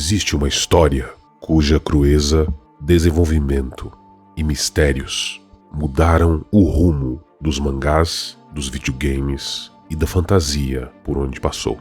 Existe uma história cuja crueza, desenvolvimento e mistérios mudaram o rumo dos mangás, dos videogames e da fantasia por onde passou.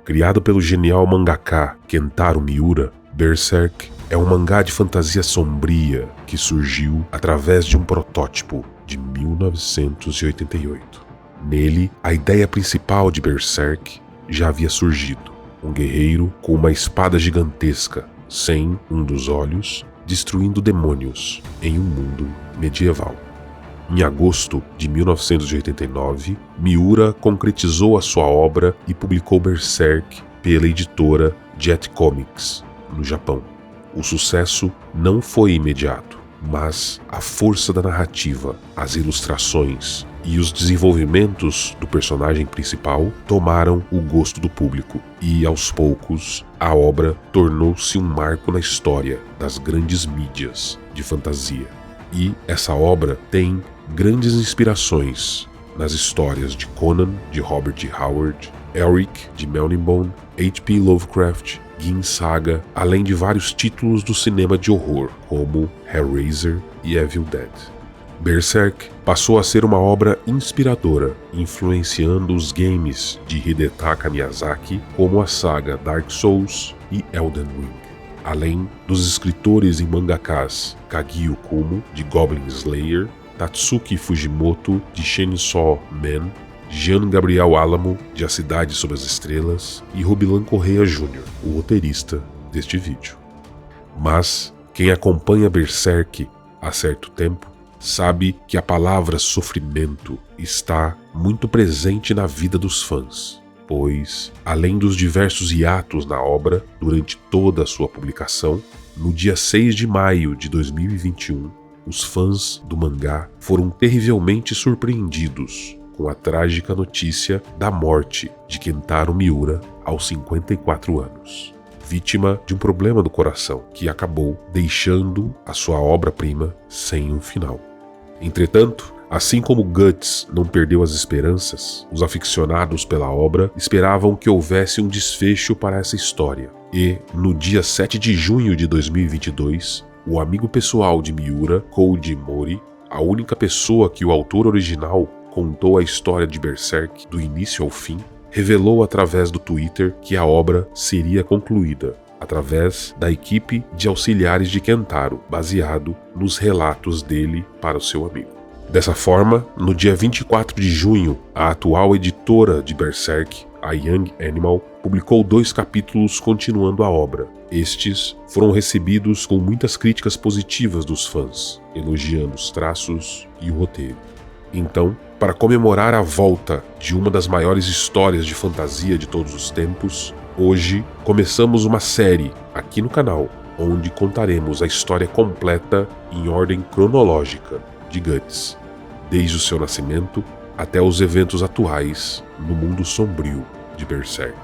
Criado pelo genial mangaka Kentaro Miura, Berserk é um mangá de fantasia sombria que surgiu através de um protótipo de 1988. Nele, a ideia principal de Berserk já havia surgido: um guerreiro com uma espada gigantesca, sem um dos olhos, destruindo demônios em um mundo medieval. Em agosto de 1989, Miura concretizou a sua obra e publicou Berserk pela editora Jet Comics, no Japão. O sucesso não foi imediato, mas a força da narrativa, as ilustrações e os desenvolvimentos do personagem principal tomaram o gosto do público e, aos poucos, a obra tornou-se um marco na história das grandes mídias de fantasia. E essa obra tem grandes inspirações nas histórias de Conan, de Robert E. Howard, Eric, de Melniboné, H.P. Lovecraft, Gin Saga, além de vários títulos do cinema de horror, como Hellraiser e Evil Dead. Berserk passou a ser uma obra inspiradora, influenciando os games de Hidetaka Miyazaki, como a saga Dark Souls e Elden Ring, além dos escritores e mangakas Kaguya Kumo, de Goblin Slayer, Tatsuki Fujimoto, de Chainsaw Man, Jean Gabriel Álamo, de A Cidade Sob as Estrelas, e Rubilan Correia Jr., o roteirista deste vídeo. Mas quem acompanha Berserk há certo tempo sabe que a palavra sofrimento está muito presente na vida dos fãs, pois, além dos diversos hiatos na obra durante toda a sua publicação, no dia 6 de maio de 2021, os fãs do mangá foram terrivelmente surpreendidos com a trágica notícia da morte de Kentaro Miura aos 54 anos, vítima de um problema do coração que acabou deixando a sua obra-prima sem um final. Entretanto, assim como Guts não perdeu as esperanças, os aficionados pela obra esperavam que houvesse um desfecho para essa história. E, no dia 7 de junho de 2022, o amigo pessoal de Miura, Koji Mori, a única pessoa que o autor original contou a história de Berserk do início ao fim, revelou através do Twitter que a obra seria concluída através da equipe de auxiliares de Kentaro, baseado nos relatos dele para o seu amigo. Dessa forma, no dia 24 de junho, a atual editora de Berserk, a Young Animal, publicou 2 capítulos continuando a obra. Estes foram recebidos com muitas críticas positivas dos fãs, elogiando os traços e o roteiro. Então, para comemorar a volta de uma das maiores histórias de fantasia de todos os tempos, hoje começamos uma série aqui no canal, onde contaremos a história completa em ordem cronológica de Guts, desde o seu nascimento até os eventos atuais no mundo sombrio de Berserk.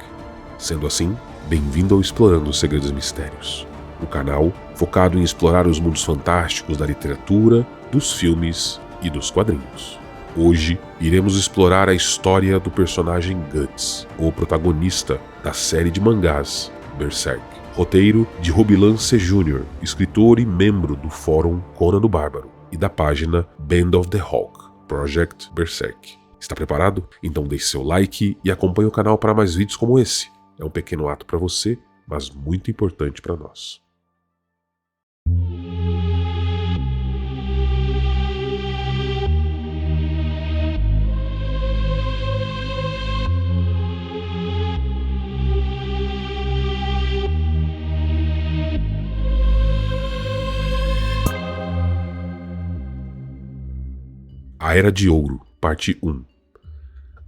Sendo assim, bem-vindo ao Explorando os Segredos e Mistérios, o canal focado em explorar os mundos fantásticos da literatura, dos filmes e dos quadrinhos. Hoje, iremos explorar a história do personagem Guts, o protagonista da série de mangás Berserk. Roteiro de Rubilan C. Jr., escritor e membro do fórum Conan do Bárbaro e da página Band of the Hawk, Project Berserk. Está preparado? Então deixe seu like e acompanhe o canal para mais vídeos como esse. É um pequeno ato para você, mas muito importante para nós. A Era de Ouro, parte 1.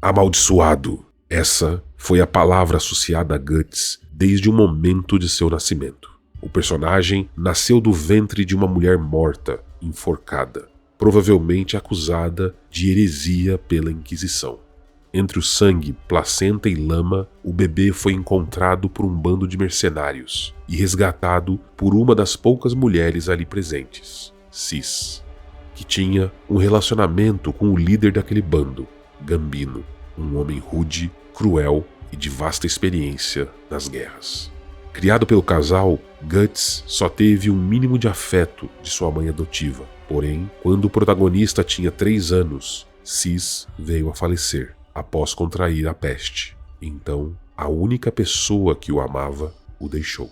Amaldiçoado! Essa foi a palavra associada a Guts desde o momento de seu nascimento. O personagem nasceu do ventre de uma mulher morta, enforcada, provavelmente acusada de heresia pela Inquisição. Entre o sangue, placenta e lama, o bebê foi encontrado por um bando de mercenários e resgatado por uma das poucas mulheres ali presentes, Cis, que tinha um relacionamento com o líder daquele bando, Gambino, um homem rude, cruel e de vasta experiência nas guerras. Criado pelo casal, Guts só teve um mínimo de afeto de sua mãe adotiva. Porém, quando o protagonista tinha 3 anos, Sis veio a falecer após contrair a peste. Então, a única pessoa que o amava o deixou.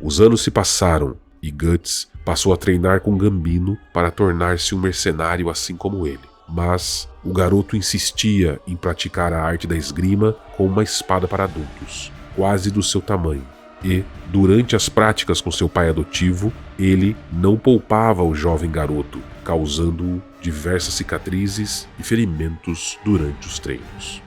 Os anos se passaram e Guts passou a treinar com Gambino para tornar-se um mercenário assim como ele. Mas o garoto insistia em praticar a arte da esgrima com uma espada para adultos, quase do seu tamanho. E, durante as práticas com seu pai adotivo, ele não poupava o jovem garoto, causando-o diversas cicatrizes e ferimentos durante os treinos.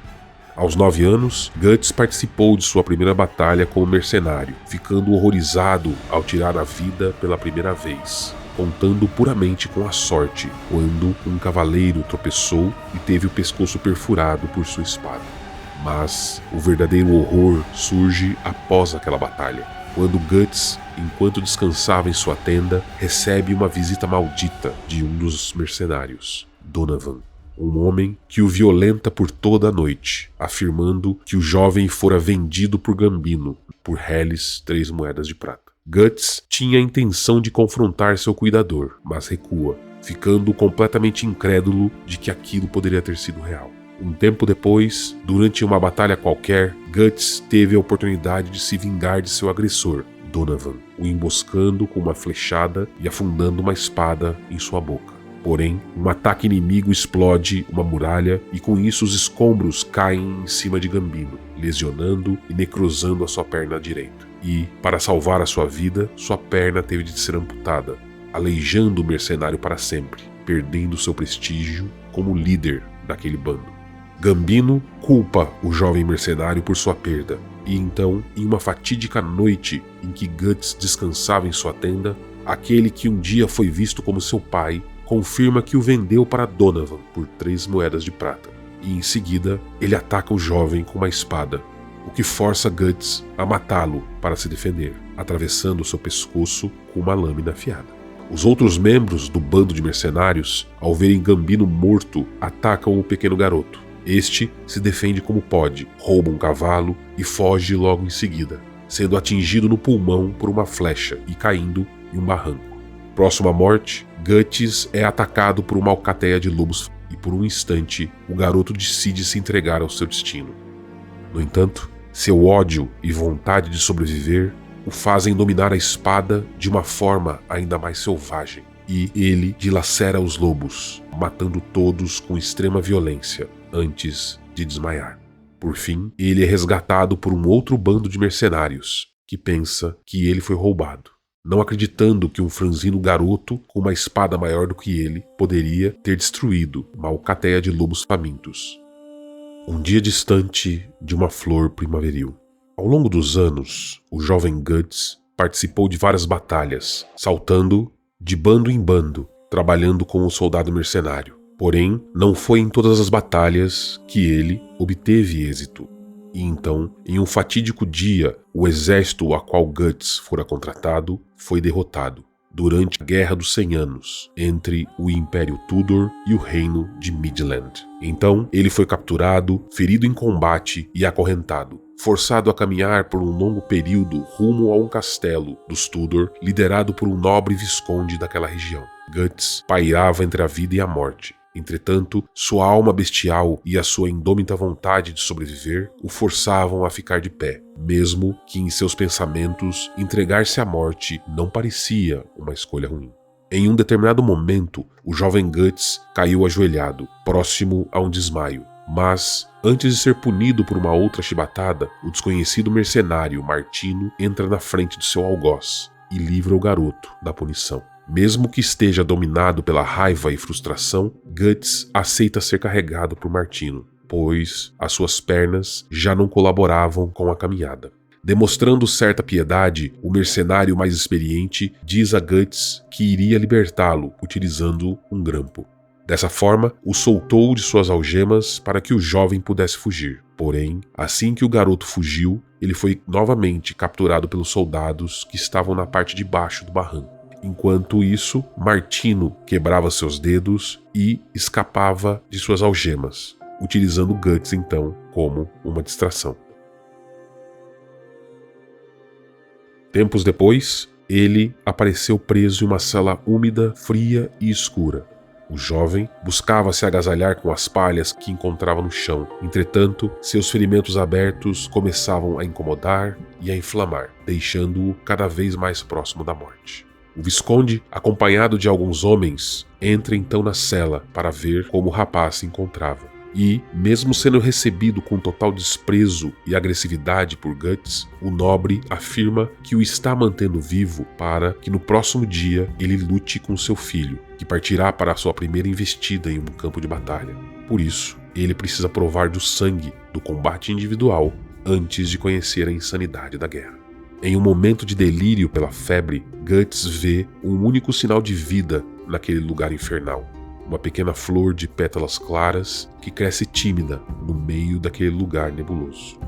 Aos 9 anos, Guts participou de sua primeira batalha como mercenário, ficando horrorizado ao tirar a vida pela primeira vez, contando puramente com a sorte, quando um cavaleiro tropeçou e teve o pescoço perfurado por sua espada. Mas o verdadeiro horror surge após aquela batalha, quando Guts, enquanto descansava em sua tenda, recebe uma visita maldita de um dos mercenários, Donovan, um homem que o violenta por toda a noite, afirmando que o jovem fora vendido por Gambino por reles 3 moedas de prata. Guts tinha a intenção de confrontar seu cuidador, mas recua, ficando completamente incrédulo de que aquilo poderia ter sido real. Um tempo depois, durante uma batalha qualquer, Guts teve a oportunidade de se vingar de seu agressor, Donovan, o emboscando com uma flechada e afundando uma espada em sua boca. Porém, um ataque inimigo explode uma muralha e com isso os escombros caem em cima de Gambino, lesionando e necrosando a sua perna direita. E, para salvar a sua vida, sua perna teve de ser amputada, aleijando o mercenário para sempre, perdendo seu prestígio como líder daquele bando. Gambino culpa o jovem mercenário por sua perda, e então, em uma fatídica noite em que Guts descansava em sua tenda, aquele que um dia foi visto como seu pai confirma que o vendeu para Donovan por 3 moedas de prata, e em seguida ele ataca o jovem com uma espada, o que força Guts a matá-lo para se defender, atravessando seu pescoço com uma lâmina afiada. Os outros membros do bando de mercenários, ao verem Gambino morto, atacam o pequeno garoto. Este se defende como pode, rouba um cavalo e foge logo em seguida, sendo atingido no pulmão por uma flecha e caindo em um barranco. Próximo à morte, Guts é atacado por uma alcateia de lobos e por um instante o garoto decide se entregar ao seu destino. No entanto, seu ódio e vontade de sobreviver o fazem dominar a espada de uma forma ainda mais selvagem, e ele dilacera os lobos, matando todos com extrema violência, antes de desmaiar. Por fim, ele é resgatado por um outro bando de mercenários, que pensa que ele foi roubado, não acreditando que um franzino garoto com uma espada maior do que ele poderia ter destruído uma alcateia de lobos famintos. Um dia distante de uma flor primaveril. Ao longo dos anos, o jovem Guts participou de várias batalhas, saltando de bando em bando, trabalhando com o soldado mercenário. Porém, não foi em todas as batalhas que ele obteve êxito. E então, em um fatídico dia, o exército a qual Guts fora contratado foi derrotado, durante a Guerra dos 100 Anos, entre o Império Tudor e o Reino de Midland. Então, ele foi capturado, ferido em combate e acorrentado, forçado a caminhar por um longo período rumo a um castelo dos Tudor, liderado por um nobre visconde daquela região. Guts pairava entre a vida e a morte. Entretanto, sua alma bestial e a sua indômita vontade de sobreviver o forçavam a ficar de pé, mesmo que em seus pensamentos entregar-se à morte não parecia uma escolha ruim. Em um determinado momento, o jovem Guts caiu ajoelhado, próximo a um desmaio. Mas, antes de ser punido por uma outra chibatada, o desconhecido mercenário Martino entra na frente de seu algoz e livra o garoto da punição. Mesmo que esteja dominado pela raiva e frustração, Guts aceita ser carregado por Martino, pois as suas pernas já não colaboravam com a caminhada. Demonstrando certa piedade, o mercenário mais experiente diz a Guts que iria libertá-lo utilizando um grampo. Dessa forma, o soltou de suas algemas para que o jovem pudesse fugir. Porém, assim que o garoto fugiu, ele foi novamente capturado pelos soldados que estavam na parte de baixo do barranco. Enquanto isso, Martino quebrava seus dedos e escapava de suas algemas, utilizando Guts então como uma distração. Tempos depois, ele apareceu preso em uma cela úmida, fria e escura. O jovem buscava se agasalhar com as palhas que encontrava no chão. Entretanto, seus ferimentos abertos começavam a incomodar e a inflamar, deixando-o cada vez mais próximo da morte. O Visconde, acompanhado de alguns homens, entra então na cela para ver como o rapaz se encontrava. E, mesmo sendo recebido com total desprezo e agressividade por Guts, o nobre afirma que o está mantendo vivo para que no próximo dia ele lute com seu filho, que partirá para a sua primeira investida em um campo de batalha. Por isso, ele precisa provar do sangue do combate individual antes de conhecer a insanidade da guerra. Em um momento de delírio pela febre, Guts vê um único sinal de vida naquele lugar infernal. Uma pequena flor de pétalas claras que cresce tímida no meio daquele lugar nebuloso.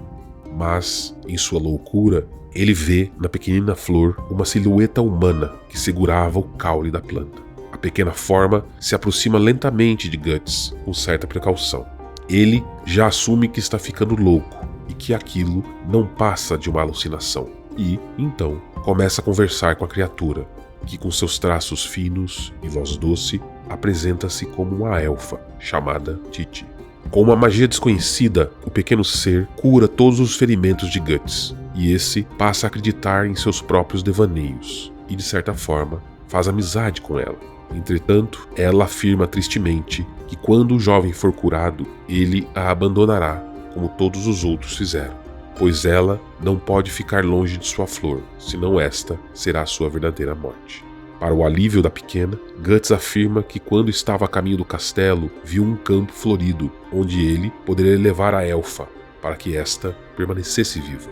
Mas, em sua loucura, ele vê na pequenina flor uma silhueta humana que segurava o caule da planta. A pequena forma se aproxima lentamente de Guts, com certa precaução. Ele já assume que está ficando louco e que aquilo não passa de uma alucinação. E, então, começa a conversar com a criatura, que com seus traços finos e voz doce, apresenta-se como uma elfa, chamada Titi. Com uma magia desconhecida, o pequeno ser cura todos os ferimentos de Guts, e esse passa a acreditar em seus próprios devaneios, e de certa forma, faz amizade com ela. Entretanto, ela afirma tristemente que quando o jovem for curado, ele a abandonará, como todos os outros fizeram, pois ela não pode ficar longe de sua flor, senão esta será sua verdadeira morte. Para o alívio da pequena, Guts afirma que quando estava a caminho do castelo, viu um campo florido, onde ele poderia levar a elfa, para que esta permanecesse viva.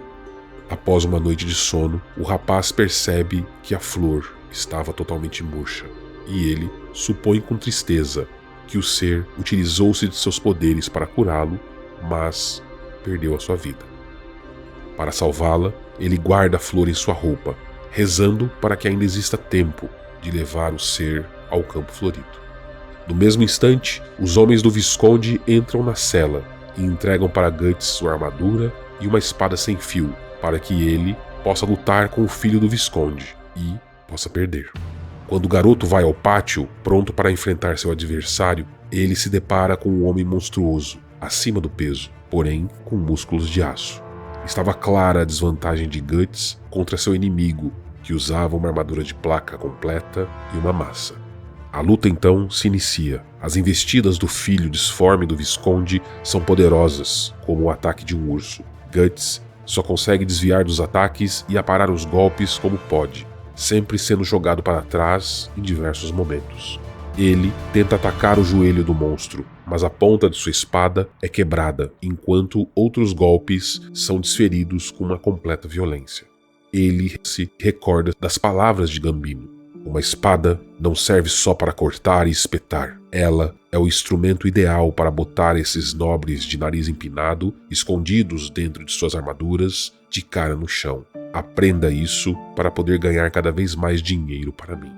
Após uma noite de sono, o rapaz percebe que a flor estava totalmente murcha, e ele supõe com tristeza que o ser utilizou-se de seus poderes para curá-lo, mas perdeu a sua vida. Para salvá-la, ele guarda a flor em sua roupa, rezando para que ainda exista tempo de levar o ser ao campo florido. No mesmo instante, os homens do Visconde entram na cela e entregam para Guts sua armadura e uma espada sem fio, para que ele possa lutar com o filho do Visconde e possa perder. Quando o garoto vai ao pátio, pronto para enfrentar seu adversário, ele se depara com um homem monstruoso, acima do peso, porém com músculos de aço. Estava clara a desvantagem de Guts contra seu inimigo, que usava uma armadura de placa completa e uma massa. A luta então se inicia. As investidas do filho disforme do Visconde são poderosas, como o ataque de um urso. Guts só consegue desviar dos ataques e aparar os golpes como pode, sempre sendo jogado para trás em diversos momentos. Ele tenta atacar o joelho do monstro, mas a ponta de sua espada é quebrada, enquanto outros golpes são desferidos com uma completa violência. Ele se recorda das palavras de Gambino. Uma espada não serve só para cortar e espetar. Ela é o instrumento ideal para botar esses nobres de nariz empinado, escondidos dentro de suas armaduras, de cara no chão. Aprenda isso para poder ganhar cada vez mais dinheiro para mim.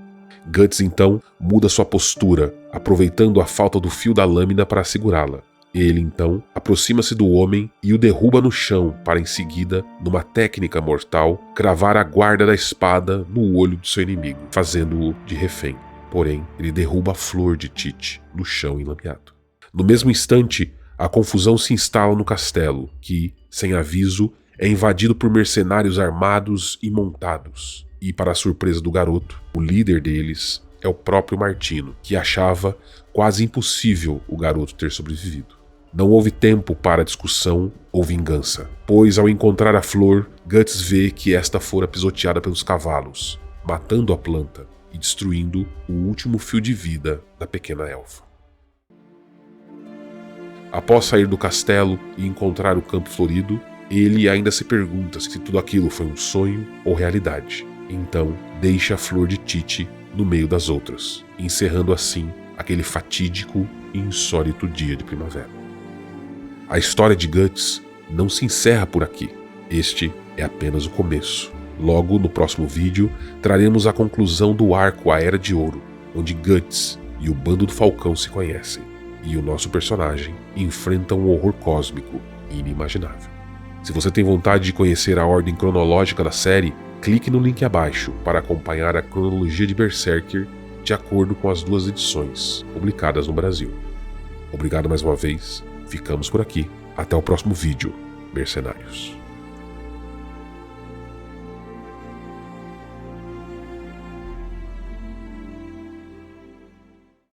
Guts então muda sua postura, aproveitando a falta do fio da lâmina para segurá-la. Ele então aproxima-se do homem e o derruba no chão para em seguida, numa técnica mortal, cravar a guarda da espada no olho de seu inimigo, fazendo-o de refém. Porém, ele derruba a flor de Titi no chão enlameado. No mesmo instante, a confusão se instala no castelo, que, sem aviso, é invadido por mercenários armados e montados. E, para a surpresa do garoto, o líder deles é o próprio Martino, que achava quase impossível o garoto ter sobrevivido. Não houve tempo para discussão ou vingança, pois ao encontrar a flor, Guts vê que esta fora pisoteada pelos cavalos, matando a planta e destruindo o último fio de vida da pequena elfa. Após sair do castelo e encontrar o campo florido, ele ainda se pergunta se tudo aquilo foi um sonho ou realidade. Então, deixa a flor de Titi no meio das outras, encerrando assim aquele fatídico e insólito dia de primavera. A história de Guts não se encerra por aqui. Este é apenas o começo. Logo, no próximo vídeo, traremos a conclusão do arco A Era de Ouro, onde Guts e o Bando do Falcão se conhecem, e o nosso personagem enfrenta um horror cósmico inimaginável. Se você tem vontade de conhecer a ordem cronológica da série, Clique no link abaixo para acompanhar a cronologia de Berserker de acordo com as 2 edições publicadas no Brasil. Obrigado mais uma vez, ficamos por aqui. Até o próximo vídeo, mercenários.